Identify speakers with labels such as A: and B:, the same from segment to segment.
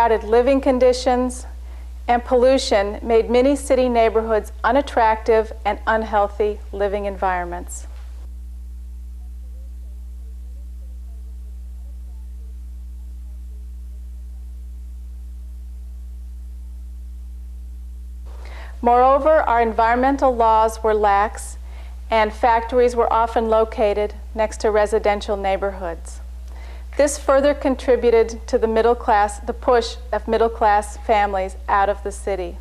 A: overcrowded living conditions and pollution made many city neighborhoods unattractive and unhealthy living environments. Moreover, our environmental laws were lax, and factories were often located next to residential neighborhoods. This further contributed to the push of middle-class families out of the city.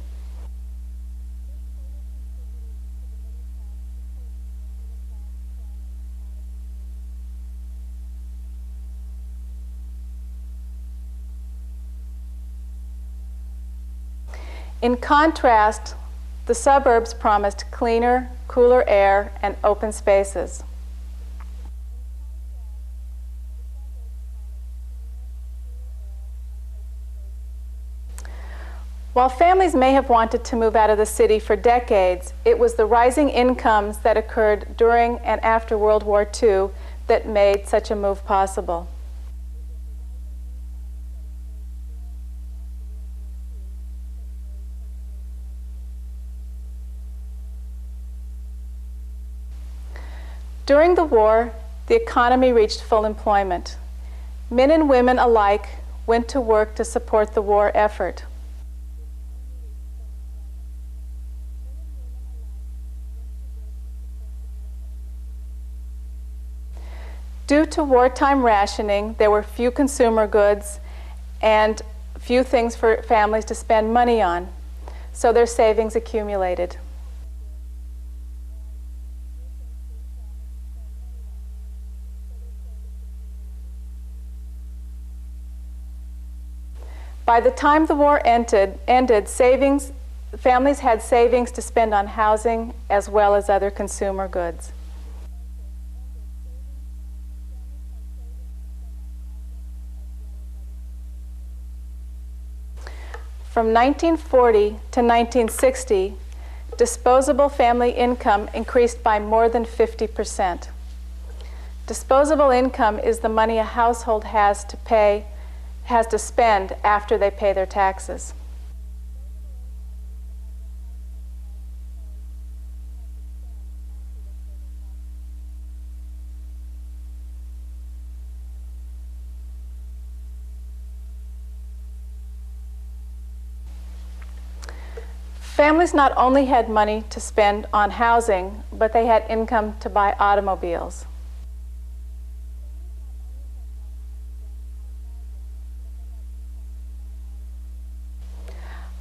A: In contrast, the suburbs promised cleaner, cooler air and open spaces. While families may have wanted to move out of the city for decades, it was the rising incomes that occurred during and after World War II that made such a move possible. During the war, the economy reached full employment. Men and women alike went to work to support the war effort. Due to wartime rationing, there were few consumer goods and few things for families to spend money on, so their savings accumulated. By the time the war ended, families had savings to spend on housing as well as other consumer goods. From 1940 to 1960, disposable family income increased by more than 50%. Disposable income is the money a household has to spend after they pay their taxes. Families not only had money to spend on housing, but they had income to buy automobiles.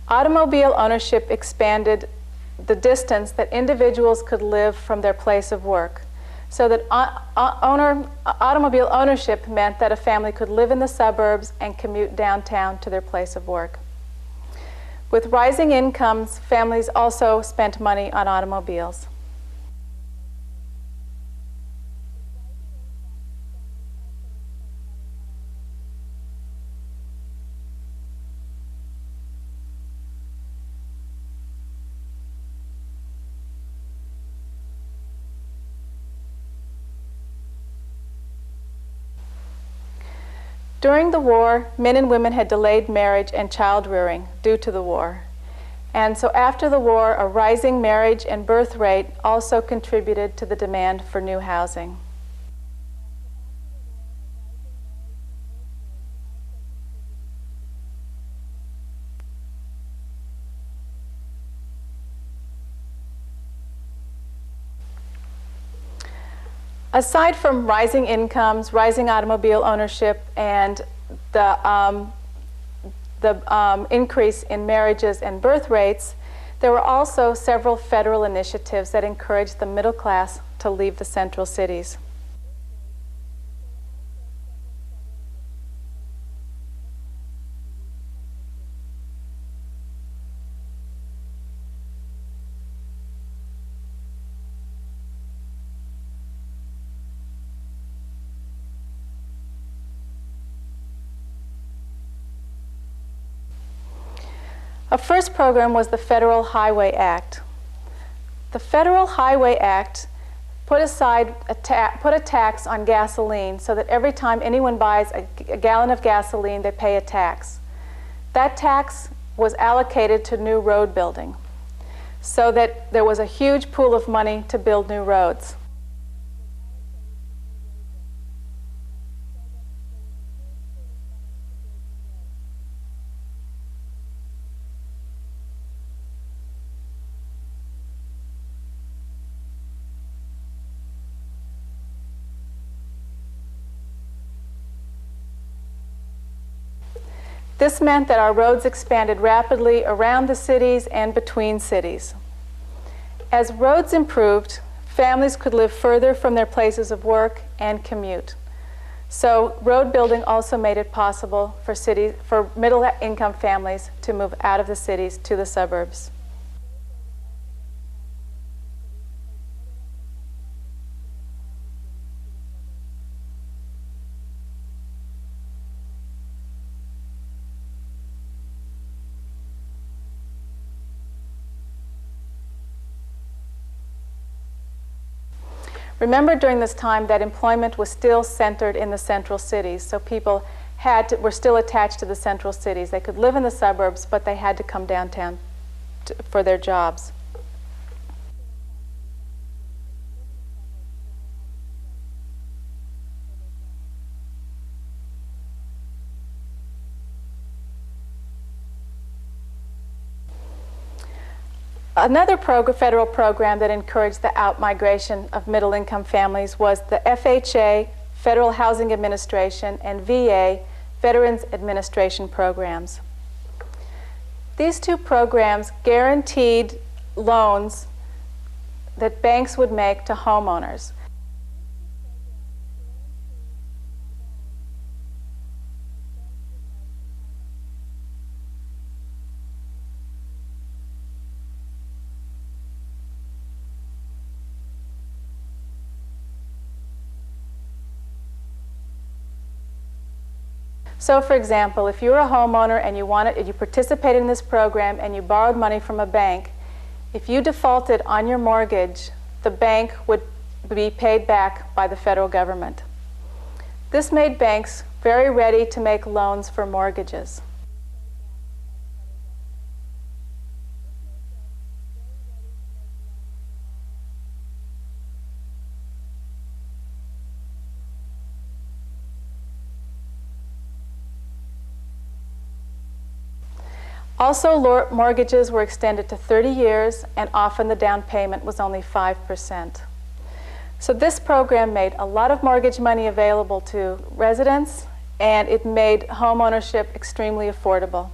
A: Automobile ownership expanded the distance that individuals could live from their place of work, so that automobile ownership meant that a family could live in the suburbs and commute downtown to their place of work. With rising incomes, families also spent money on automobiles. During the war, men and women had delayed marriage and child rearing due to the war. And so after the war, a rising marriage and birth rate also contributed to the demand for new housing. Aside from rising incomes, rising automobile ownership, and the increase in marriages and birth rates, there were also several federal initiatives that encouraged the middle class to leave the central cities. A first program was the Federal Highway Act. The Federal Highway Act put a tax on gasoline so that every time anyone buys a gallon of gasoline, they pay a tax. That tax was allocated to new road building, so that there was a huge pool of money to build new roads. This meant that our roads expanded rapidly around the cities and between cities. As roads improved, families could live further from their places of work and commute. So road building also made it possible for middle-income families to move out of the cities to the suburbs. Remember during this time that employment was still centered in the central cities, so people were still attached to the central cities. They could live in the suburbs, but they had to come downtown for their jobs. Another federal program that encouraged the out-migration of middle-income families was the FHA, Federal Housing Administration, and VA, Veterans Administration programs. These two programs guaranteed loans that banks would make to homeowners. So for example, if you're a homeowner and you participated in this program and you borrowed money from a bank, if you defaulted on your mortgage, the bank would be paid back by the federal government. This made banks very ready to make loans for mortgages. Also, mortgages were extended to 30 years, and often the down payment was only 5%. So this program made a lot of mortgage money available to residents, and it made home ownership extremely affordable.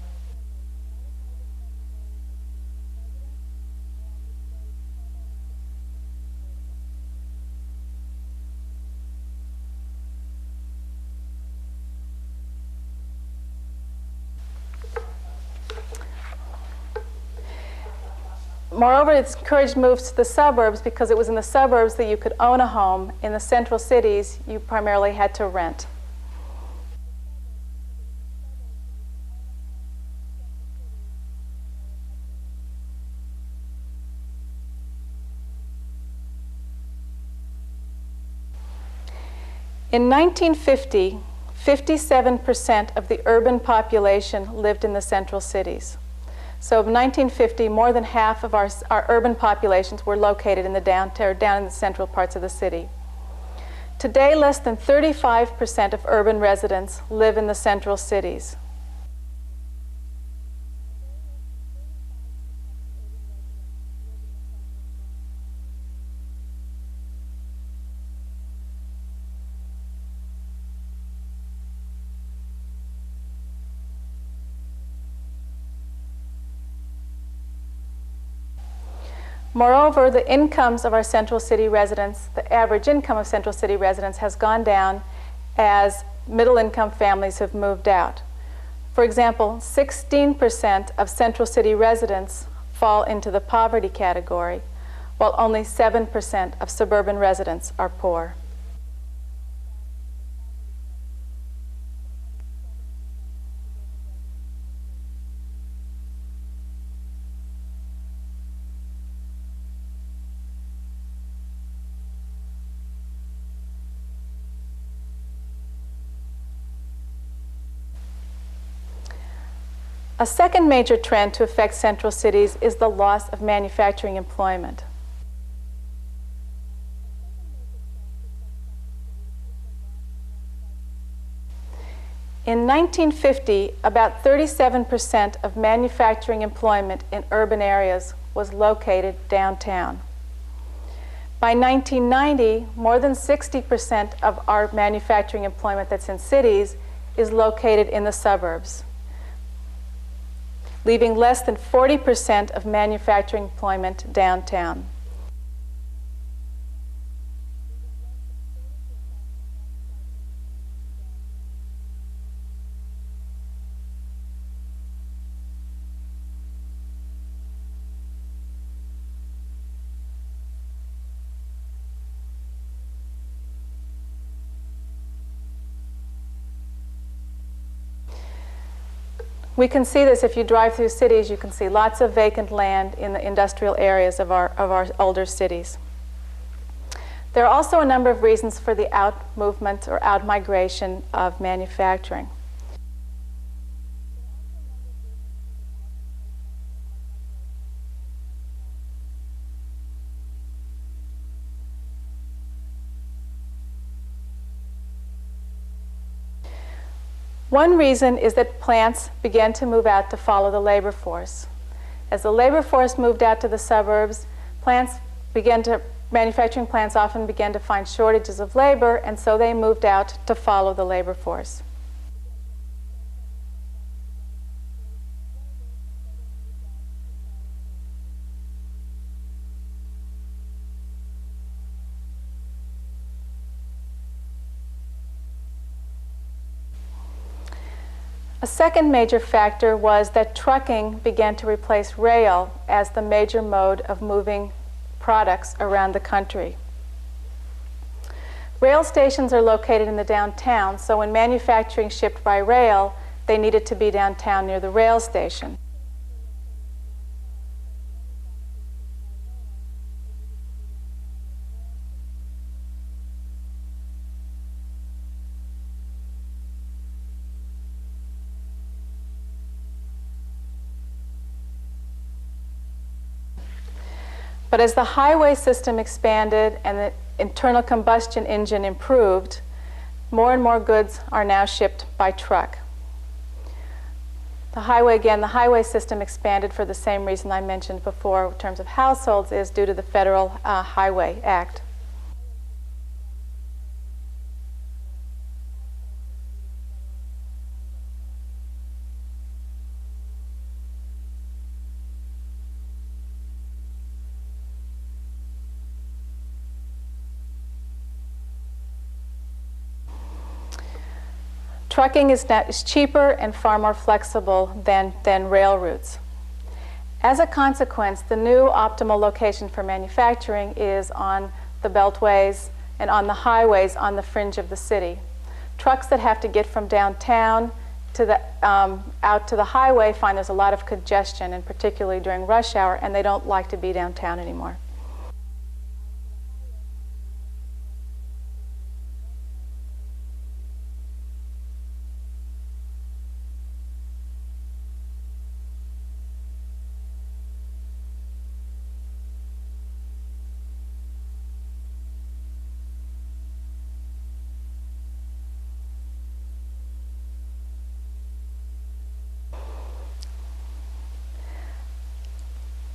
A: Moreover, it's encouraged moves to the suburbs because it was in the suburbs that you could own a home. In the central cities, you primarily had to rent. In 1950, 57% of the urban population lived in the central cities. So in 1950, more than half of our urban populations were located in the down in the central parts of the city. Today, less than 35% of urban residents live in the central cities. Moreover, the incomes of our central city residents, the average income of central city residents has gone down as middle-income families have moved out. For example, 16% of central city residents fall into the poverty category, while only 7% of suburban residents are poor. A second major trend to affect central cities is the loss of manufacturing employment. In 1950, about 37% of manufacturing employment in urban areas was located downtown. By 1990, more than 60% of our manufacturing employment that's in cities is located in the suburbs, leaving less than 40% of manufacturing employment downtown. We can see this if you drive through cities. You can see lots of vacant land in the industrial areas of our older cities. There are also a number of reasons for the out-movement or out-migration of manufacturing. One reason is that plants began to move out to follow the labor force. As the labor force moved out to the suburbs, manufacturing plants often began to find shortages of labor, and so they moved out to follow the labor force. A second major factor was that trucking began to replace rail as the major mode of moving products around the country. Rail stations are located in the downtown, so when manufacturing shipped by rail, they needed to be downtown near the rail station. But as the highway system expanded and the internal combustion engine improved, more and more goods are now shipped by truck. The highway system expanded for the same reason I mentioned before in terms of households, is due to the Federal Highway Act. Trucking is cheaper and far more flexible than rail routes. As a consequence, the new optimal location for manufacturing is on the beltways and on the highways on the fringe of the city. Trucks that have to get from downtown to out to the highway find there's a lot of congestion, and particularly during rush hour, and they don't like to be downtown anymore.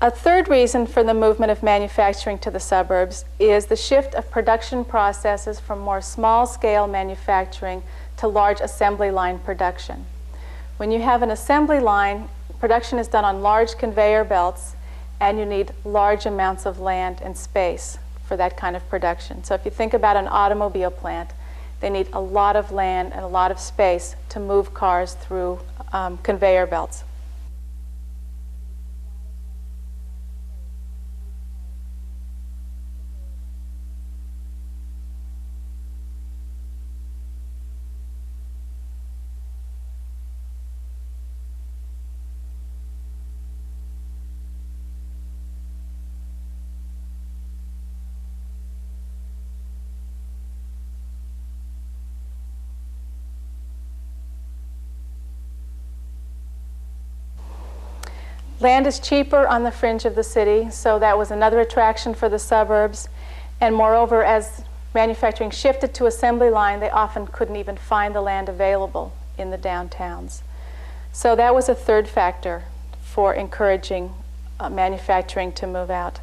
A: A third reason for the movement of manufacturing to the suburbs is the shift of production processes from more small-scale manufacturing to large assembly line production. When you have an assembly line, production is done on large conveyor belts, and you need large amounts of land and space for that kind of production. So if you think about an automobile plant, they need a lot of land and a lot of space to move cars through conveyor belts. Land is cheaper on the fringe of the city, so that was another attraction for the suburbs. And moreover, as manufacturing shifted to assembly line, they often couldn't even find the land available in the downtowns. So that was a third factor for encouraging manufacturing to move out.